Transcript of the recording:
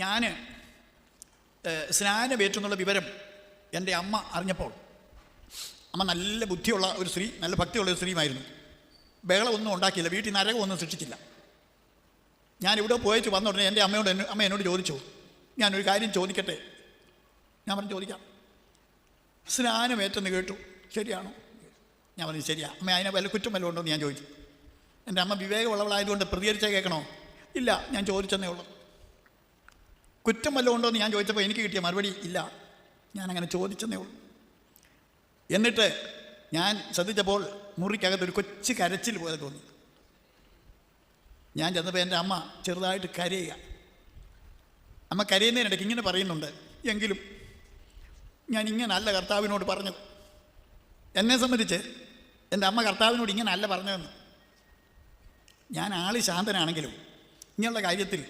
ഞാൻ സ്നാനമേറ്റെന്നുള്ള വിവരം എൻ്റെ അമ്മ അറിഞ്ഞപ്പോൾ, അമ്മ നല്ല ബുദ്ധിയുള്ള ഒരു സ്ത്രീ, നല്ല ഭക്തിയുള്ള ഒരു സ്ത്രീയുമായിരുന്നു. ബഹളമൊന്നും ഉണ്ടാക്കിയില്ല, വീട്ടിൽ നരകമൊന്നും സൃഷ്ടിച്ചില്ല. ഞാനിവിടെ പോയിട്ട് വന്ന ഉടനെ എൻ്റെ അമ്മ എന്നോട് ചോദിച്ചു, ഞാനൊരു കാര്യം ചോദിക്കട്ടെ? ഞാൻ പറഞ്ഞു ചോദിക്കാം. സ്നാനമേറ്റെന്ന് കേട്ടു, ശരിയാണോ? ഞാൻ പറഞ്ഞു ശരിയാ. അമ്മ അതിനെ വല്ല കുറ്റം വല്ലതും ഉണ്ടോ എന്ന് ഞാൻ ചോദിച്ചു. എൻ്റെ അമ്മ വിവേകമുള്ളവളായതുകൊണ്ട് പ്രതികരിച്ചാൽ കേൾക്കണോ? ഇല്ല, ഞാൻ ചോദിച്ചെന്നേ ഉള്ളൂ. കുറ്റം വല്ലതും ഉണ്ടോ എന്ന് ഞാൻ ചോദിച്ചപ്പോൾ എനിക്ക് കിട്ടിയ മറുപടി ഇല്ല, ഞാനങ്ങനെ ചോദിച്ചെന്നേ ഉള്ളൂ. എന്നിട്ട് ഞാൻ ശ്രദ്ധിച്ചപ്പോൾ മുറിക്കകത്തൊരു കൊച്ചു കരച്ചിൽ പോലെ തോന്നി. ഞാൻ ചെന്നപ്പോൾ എൻ്റെ അമ്മ ചെറുതായിട്ട് കരയുക. അമ്മ കരയുന്നതിനിടയ്ക്ക് ഇങ്ങനെ പറയുന്നുണ്ട്, എങ്കിലും ഞാൻ ഇങ്ങനല്ല കർത്താവിനോട് പറഞ്ഞത്. എന്നെ സംബന്ധിച്ച് എൻ്റെ അമ്മ കർത്താവിനോട് ഇങ്ങനല്ല പറഞ്ഞതെന്ന്. ഞാൻ ആൾ ശാന്തനാണെങ്കിലും ഇങ്ങനെയുള്ള കാര്യത്തിൽ